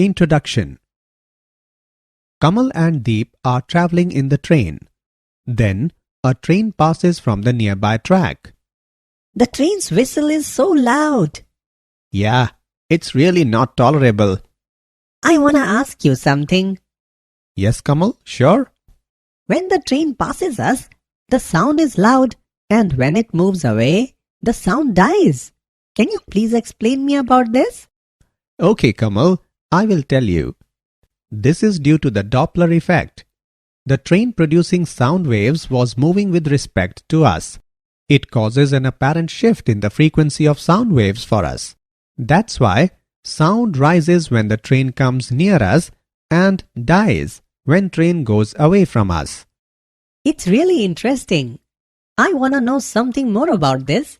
Introduction. Kamal and Deep are traveling in the train. Then, a train passes from the nearby track. The train's whistle is so loud. Yeah, it's really not tolerable. I wanna ask you something. Yes, Kamal, sure. When the train passes us, the sound is loud, and when it moves away, the sound dies. Can you please explain me about this? Okay, Kamal, I will tell you. This is due to the Doppler effect. The train producing sound waves was moving with respect to us. It causes an apparent shift in the frequency of sound waves for us. That's why sound rises when the train comes near us and dies when train goes away from us. It's really interesting. I wanna know something more about this.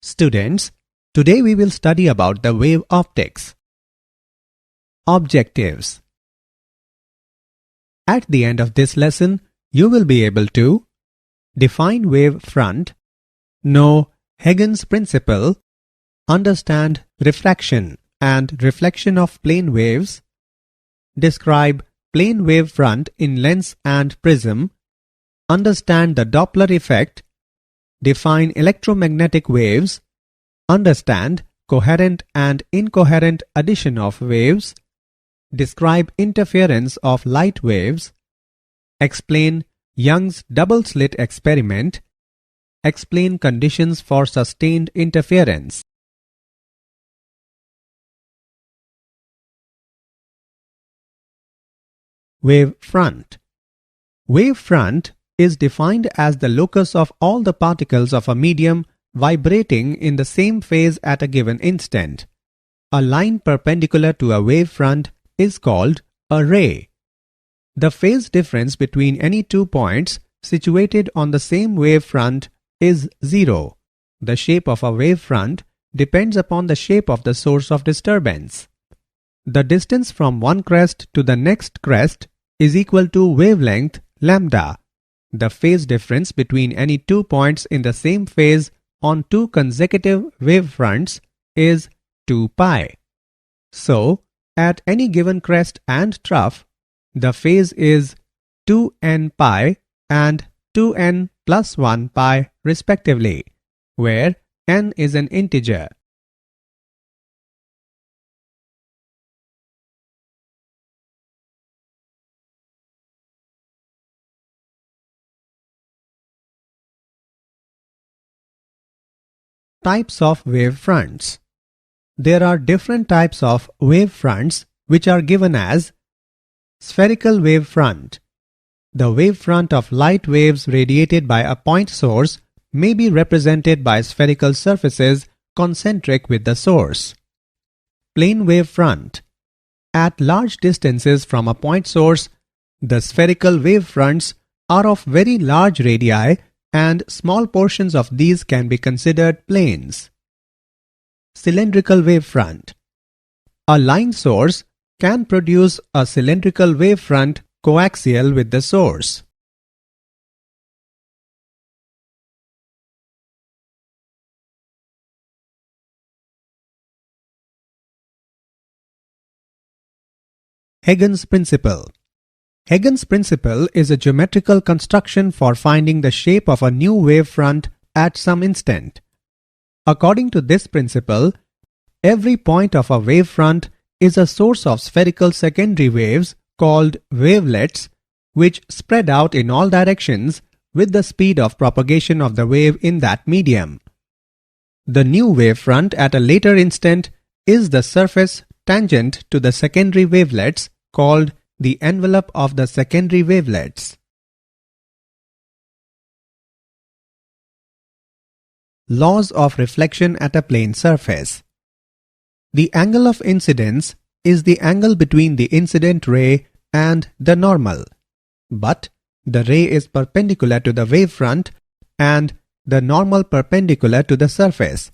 Students, today we will study about the wave optics. Objectives. At the end of this lesson, you will be able to define wave front, know Huygens principle, understand refraction and reflection of plane waves, describe plane wave front in lens and prism, understand the Doppler effect, define electromagnetic waves, understand coherent and incoherent addition of waves, describe interference of light waves, explain Young's double-slit experiment, explain conditions for sustained interference. Wave front. Wave front is defined as the locus of all the particles of a medium vibrating in the same phase at a given instant. A line perpendicular to a wave front is called a ray. The phase difference between any 2 points situated on the same wave front is zero. The shape of a wave front depends upon the shape of the source of disturbance. The distance from one crest to the next crest is equal to wavelength lambda. The phase difference between any 2 points in the same phase on 2 consecutive wave fronts is 2 pi. So, at any given crest and trough, the phase is 2n pi and 2n plus 1 pi respectively, where n is an integer. Types of wave fronts. There are different types of wave fronts which are given as spherical wave front. The wave front of light waves radiated by a point source may be represented by spherical surfaces concentric with the source. Plane wave front. At large distances from a point source, the spherical wave fronts are of very large radii and small portions of these can be considered planes. Cylindrical wave front. A line source can produce a cylindrical wave front coaxial with the source. Huygens principle. Huygens principle is a geometrical construction for finding the shape of a new wave front at some instant. According to this principle, every point of a wave front is a source of spherical secondary waves called wavelets, which spread out in all directions with the speed of propagation of the wave in that medium. The new wave front at a later instant is the surface tangent to the secondary wavelets called the envelope of the secondary wavelets. Laws of reflection at a plane surface. The angle of incidence is the angle between the incident ray and the normal, but the ray is perpendicular to the wavefront and the normal perpendicular to the surface.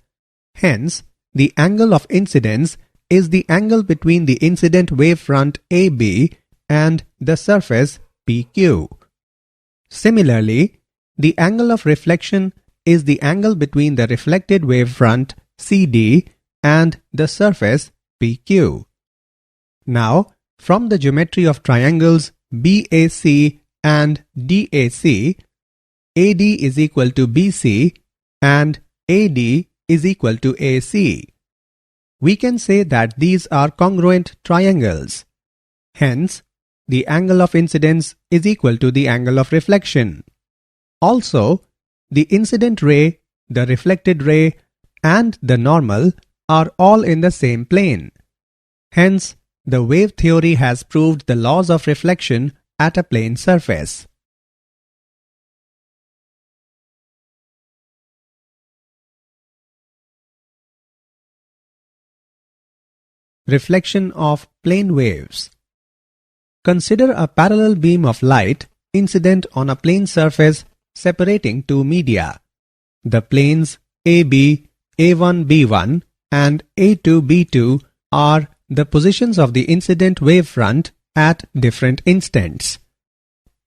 Hence, the angle of incidence is the angle between the incident wavefront AB and the surface PQ. Similarly, the angle of reflection is the angle between the reflected wavefront CD and the surface PQ. Now, from the geometry of triangles BAC and DAC, AD is equal to BC and AD is equal to AC. We can say that these are congruent triangles. Hence, the angle of incidence is equal to the angle of reflection. Also, the incident ray, the reflected ray, and the normal are all in the same plane. Hence, the wave theory has proved the laws of reflection at a plane surface. Reflection of plane waves. Consider a parallel beam of light incident on a plane surface separating two media. The planes AB, A1-B1 and A2-B2 are the positions of the incident wavefront at different instants.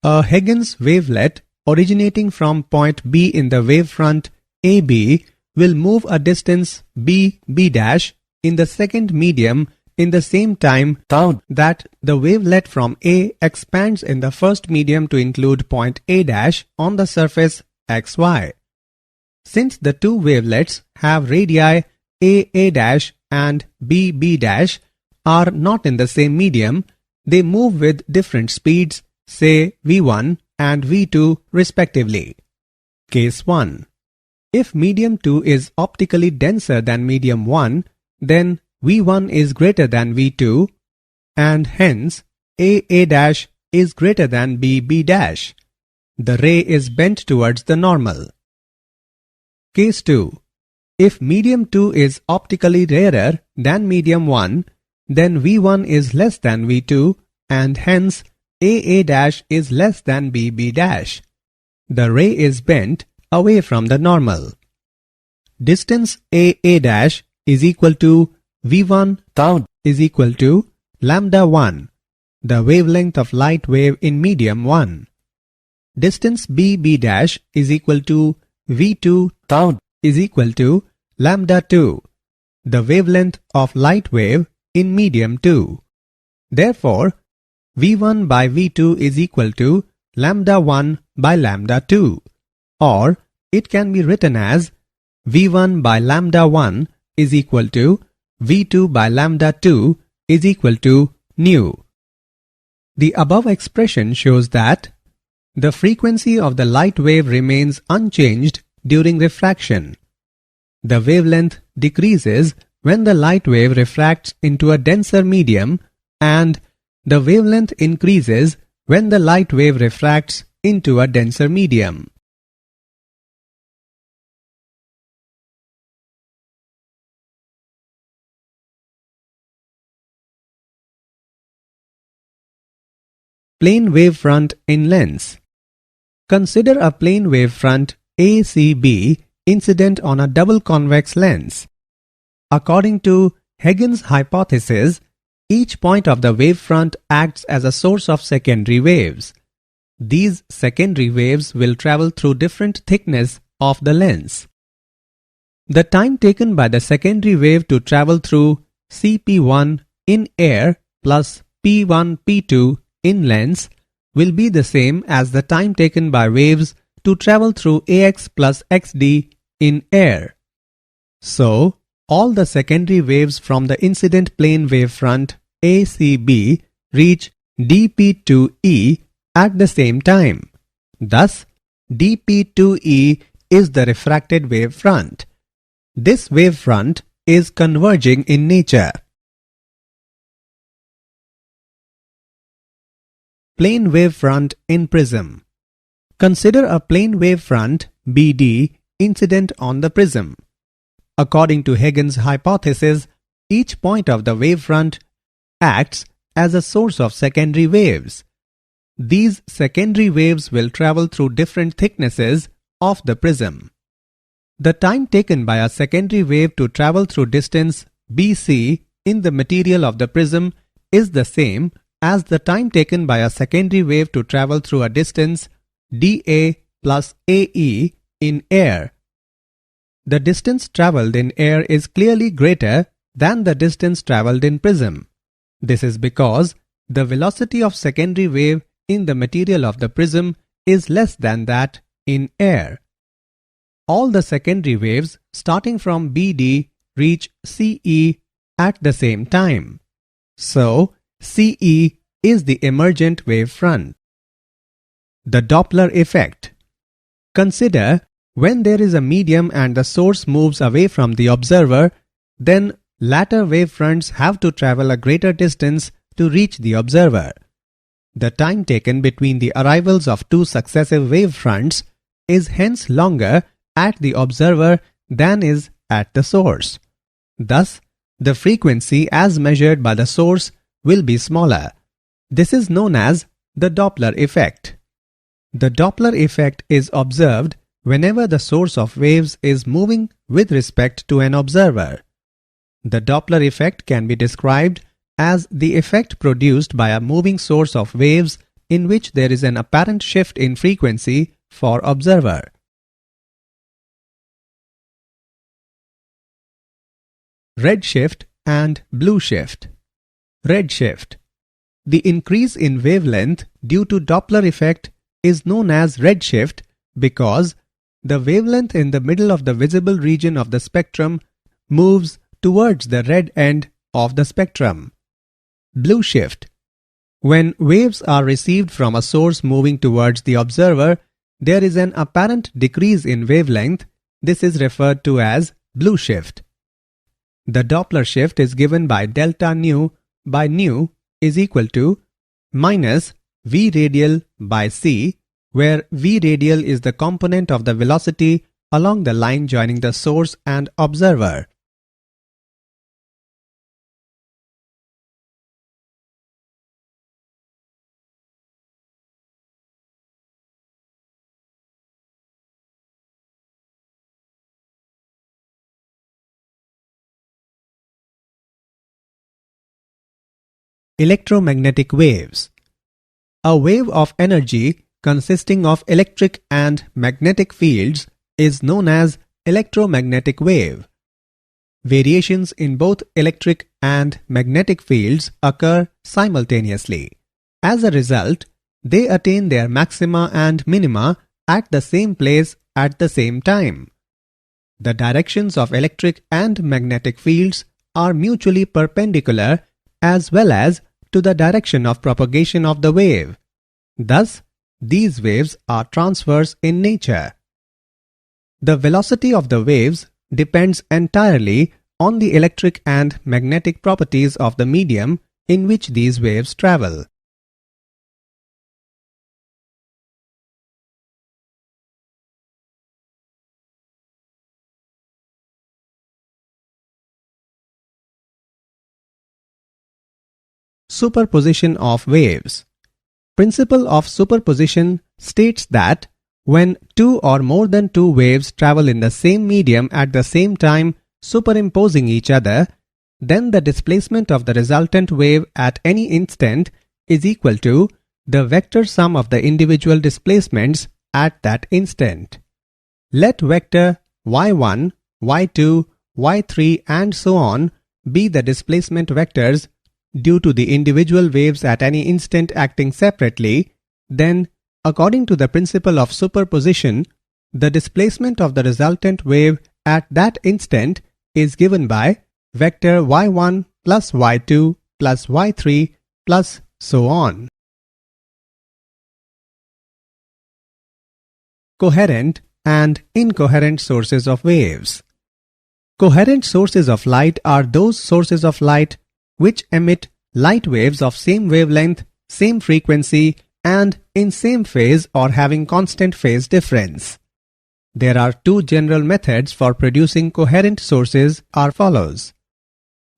A Huygens wavelet originating from point B in the wavefront AB will move a distance B in the second medium in the same time that the wavelet from A expands in the first medium to include point A on the surface xy. Since the two wavelets have radii A and B are not in the same medium, they move with different speeds, say v1 and v2 respectively. Case 1. If medium 2 is optically denser than medium 1, then v1 is greater than v2 and hence A is greater than B. The ray is bent towards the normal. Case 2. If medium 2 is optically rarer than medium 1, then v1 is less than v2 and hence A is less than B. The ray is bent away from the normal. Distance A is equal to v1 is equal to lambda 1, the wavelength of light wave in medium 1. Distance B is equal to v2 is equal to lambda 2, the wavelength of light wave in medium 2. Therefore, v1 by v2 is equal to lambda 1 by lambda 2, or it can be written as v1 by lambda 1 is equal to v2 by lambda 2 is equal to nu. The above expression shows that the frequency of the light wave remains unchanged during refraction. The wavelength decreases when the light wave refracts into a denser medium and the wavelength increases when the light wave refracts into a denser medium. Plane wavefront in lens. Consider a plane wavefront ACB incident on a double convex lens. According to Huygens hypothesis, each point of the wavefront acts as a source of secondary waves. These secondary waves will travel through different thickness of the lens. The time taken by the secondary wave to travel through CP1 in air plus P1-P2 in lens will be the same as the time taken by waves to travel through AX plus XD in air. So, all the secondary waves from the incident plane wavefront ACB reach dP2E at the same time. Thus, dP2E is the refracted wavefront. This wavefront is converging in nature. Plane wavefront in prism. Consider a plane wavefront BD incident on the prism. According to Huygens hypothesis, each point of the wavefront acts as a source of secondary waves. These secondary waves will travel through different thicknesses of the prism. The time taken by a secondary wave to travel through distance BC in the material of the prism is the same as the time taken by a secondary wave to travel through a distance dA plus AE in air. The distance travelled in air is clearly greater than the distance travelled in prism. This is because the velocity of secondary wave in the material of the prism is less than that in air. All the secondary waves starting from BD reach CE at the same time. So, CE is the emergent wave front. The Doppler effect. Consider when there is a medium and the source moves away from the observer, then latter wave fronts have to travel a greater distance to reach the observer. The time taken between the arrivals of two successive wave fronts is hence longer at the observer than is at the source. Thus, the frequency as measured by the source will be smaller. This is known as the Doppler effect. The Doppler effect is observed whenever the source of waves is moving with respect to an observer. The Doppler effect can be described as the effect produced by a moving source of waves in which there is an apparent shift in frequency for observer. Redshift and blue shift. Redshift. The increase in wavelength due to Doppler effect is known as redshift because the wavelength in the middle of the visible region of the spectrum moves towards the red end of the spectrum. Blue shift. When waves are received from a source moving towards the observer, there is an apparent decrease in wavelength. This is referred to as blue shift. The Doppler shift is given by delta nu by nu is equal to minus v radial by c, where v radial is the component of the velocity along the line joining the source and observer. Electromagnetic waves. A wave of energy consisting of electric and magnetic fields is known as electromagnetic wave. Variations in both electric and magnetic fields occur simultaneously. As a result, they attain their maxima and minima at the same place at the same time. The directions of electric and magnetic fields are mutually perpendicular as well as to the direction of propagation of the wave. Thus, these waves are transverse in nature. The velocity of the waves depends entirely on the electric and magnetic properties of the medium in which these waves travel. Superposition of waves. Principle of superposition states that when two or more than two waves travel in the same medium at the same time superimposing each other, then the displacement of the resultant wave at any instant is equal to the vector sum of the individual displacements at that instant. Let vector y1, y2, y3 and so on be the displacement vectors due to the individual waves at any instant acting separately, then, according to the principle of superposition, the displacement of the resultant wave at that instant is given by vector y1 plus y2 plus y3 plus so on. Coherent and incoherent sources of waves. Coherent sources of light are those sources of light which emit light waves of same wavelength, same frequency, and in same phase or having constant phase difference. There are two general methods for producing coherent sources are follows.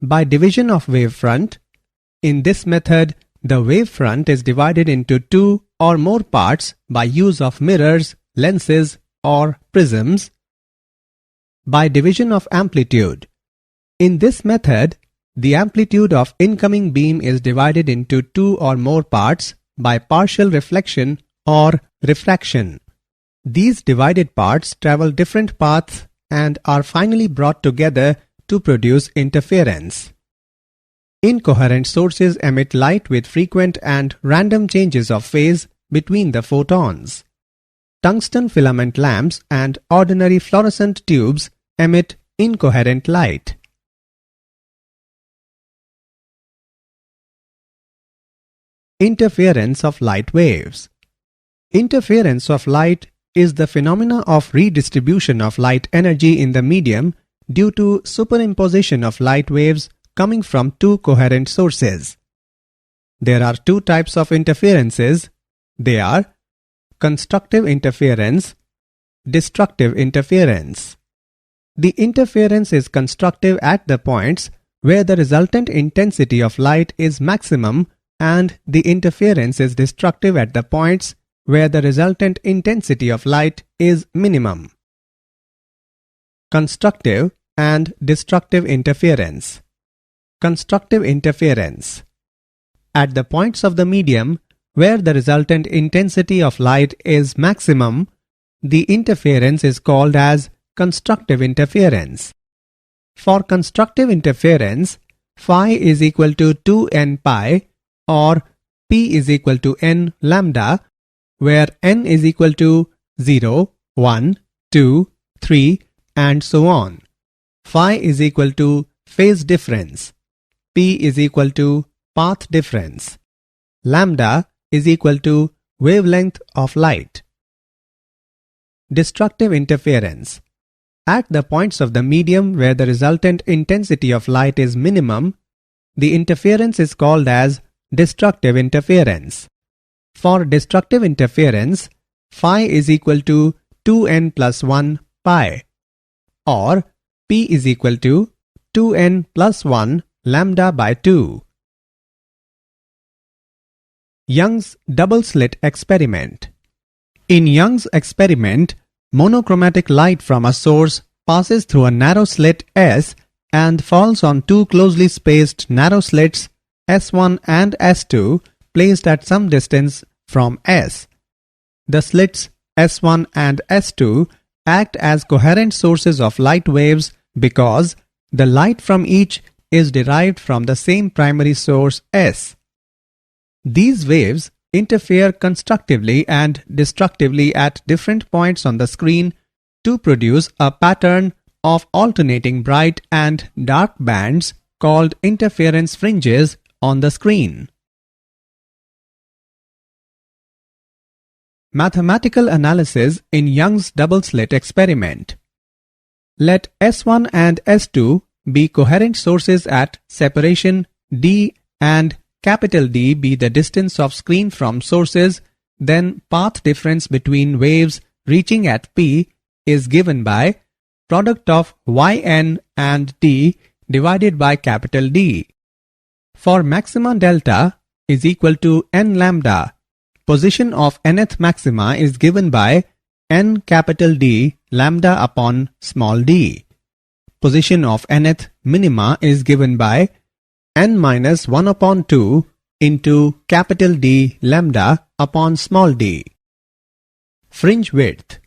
By division of wavefront. In this method, the wavefront is divided into two or more parts by use of mirrors, lenses, or prisms. By division of amplitude. In this method, the amplitude of incoming beam is divided into two or more parts by partial reflection or refraction. These divided parts travel different paths and are finally brought together to produce interference. Incoherent sources emit light with frequent and random changes of phase between the photons. Tungsten filament lamps and ordinary fluorescent tubes emit incoherent light. Interference of light waves. Interference of light is the phenomena of redistribution of light energy in the medium due to superimposition of light waves coming from two coherent sources. There are two types of interferences. They are constructive interference, destructive interference. The interference is constructive at the points where the resultant intensity of light is maximum, and the interference is destructive at the points where the resultant intensity of light is minimum. Constructive and destructive interference. Constructive interference. At the points of the medium where the resultant intensity of light is maximum, the interference is called as constructive interference. For constructive interference, phi is equal to 2n pi or p is equal to n lambda, where n is equal to 0, 1, 2, 3 and so on. Phi is equal to phase difference. P is equal to path difference. Lambda is equal to wavelength of light. Destructive interference. At the points of the medium where the resultant intensity of light is minimum, the interference is called as destructive interference. For destructive interference, phi is equal to 2n plus 1 pi or p is equal to 2n plus 1 lambda by 2. Young's double slit experiment. In Young's experiment, monochromatic light from a source passes through a narrow slit S and falls on two closely spaced narrow slits S1 and S2 placed at some distance from S. The slits S1 and S2 act as coherent sources of light waves because the light from each is derived from the same primary source S. These waves interfere constructively and destructively at different points on the screen to produce a pattern of alternating bright and dark bands called interference fringes on the screen. Mathematical analysis in Young's double slit experiment. Let S1 and S2 be coherent sources at separation D and capital D be the distance of screen from sources, then path difference between waves reaching at P is given by product of Yn and D divided by capital D. For maxima delta is equal to n lambda, position of nth maxima is given by n capital D lambda upon small d. Position of nth minima is given by n minus 1 upon 2 into capital D lambda upon small d. Fringe width.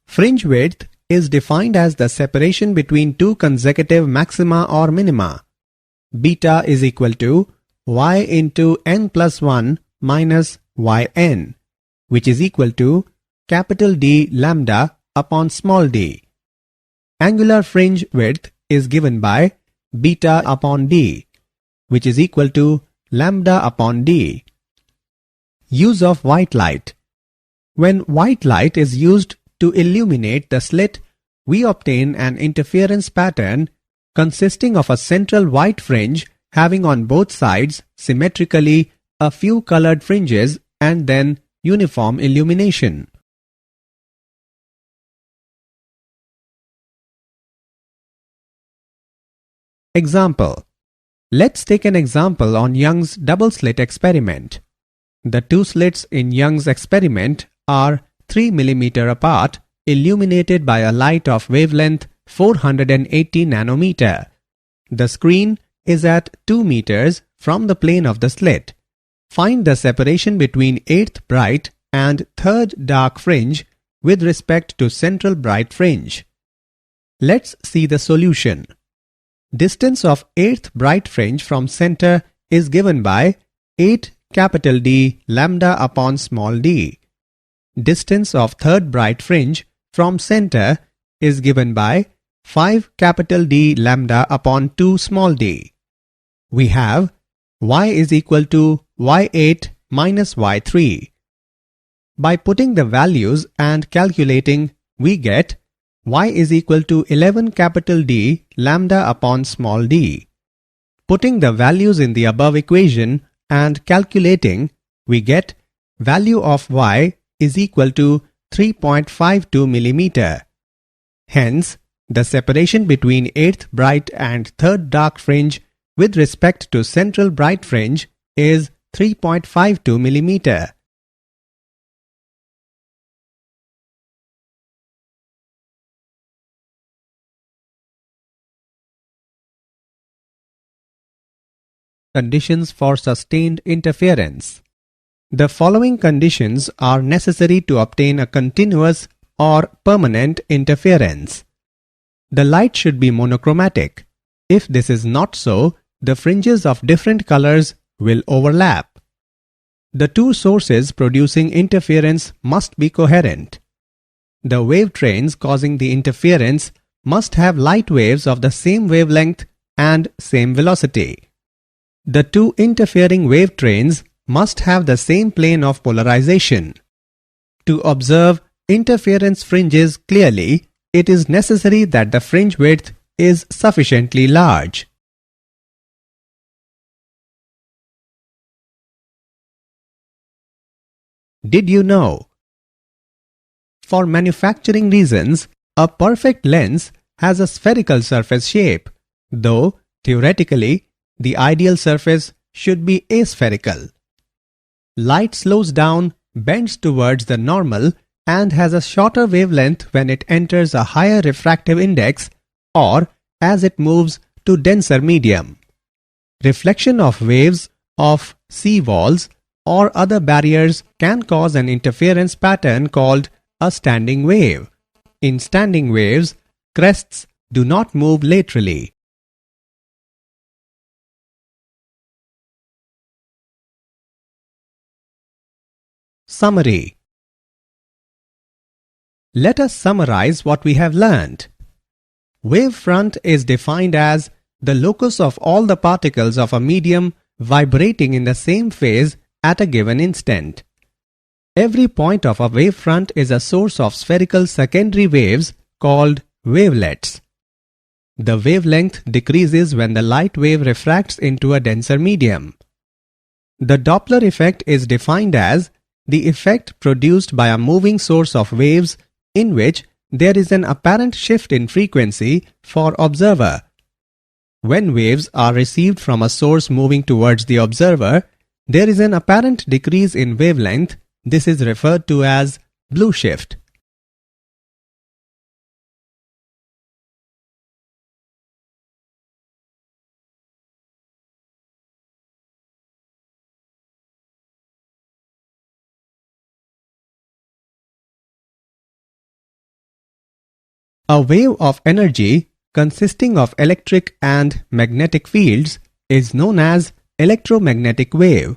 Fringe width is defined as the separation between two consecutive maxima or minima. Beta is equal to y into n plus 1 minus yn, which is equal to capital D lambda upon small d. Angular fringe width is given by beta upon d, which is equal to lambda upon d. Use of white light. When white light is used to illuminate the slit, we obtain an interference pattern consisting of a central white fringe having on both sides symmetrically a few colored fringes and then uniform illumination. Example. Let's take an example on Young's double slit experiment. The two slits in Young's experiment are 3 mm apart, illuminated by a light of wavelength 480 nanometer. The screen is at 2 meters from the plane of the slit. Find the separation between 8th bright and 3rd dark fringe with respect to central bright fringe. Let's see the solution. Distance of 8th bright fringe from center is given by 8 capital D lambda upon small d. Distance of 3rd bright fringe from center is given by 5 capital D lambda upon 2 small d. We have y is equal to y8 minus y3. By putting the values and calculating, we get y is equal to 11 capital D lambda upon small d. Putting the values in the above equation and calculating, we get value of y is equal to 3.52 millimeter. Hence, the separation between 8th bright and 3rd dark fringe with respect to central bright fringe is 3.52 millimeter. Conditions for sustained interference. The following conditions are necessary to obtain a continuous or permanent interference. The light should be monochromatic. If this is not so, the fringes of different colors will overlap. The two sources producing interference must be coherent. The wave trains causing the interference must have light waves of the same wavelength and same velocity. The two interfering wave trains must have the same plane of polarization. To observe interference fringes clearly, it is necessary that the fringe width is sufficiently large. Did you know? For manufacturing reasons, a perfect lens has a spherical surface shape, though theoretically the ideal surface should be aspherical. Light slows down, bends towards the normal, and has a shorter wavelength when it enters a higher refractive index or as it moves to denser medium. Reflection of waves of sea walls or other barriers can cause an interference pattern called a standing wave. In standing waves, crests do not move laterally. Summary. Let us summarize what we have learned. Wavefront is defined as the locus of all the particles of a medium vibrating in the same phase at a given instant. Every point of a wavefront is a source of spherical secondary waves called wavelets. The wavelength decreases when the light wave refracts into a denser medium. The Doppler effect is defined as the effect produced by a moving source of waves in which there is an apparent shift in frequency for observer. When waves are received from a source moving towards the observer, there is an apparent decrease in wavelength. This is referred to as blue shift. A wave of energy consisting of electric and magnetic fields is known as electromagnetic wave.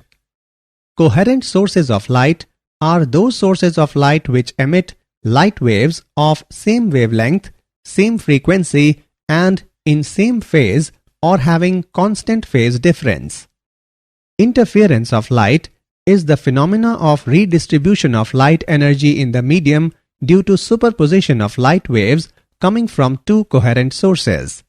Coherent sources of light are those sources of light which emit light waves of same wavelength, same frequency, and in same phase or having constant phase difference. Interference of light is the phenomena of redistribution of light energy in the medium due to superposition of light waves coming from two coherent sources.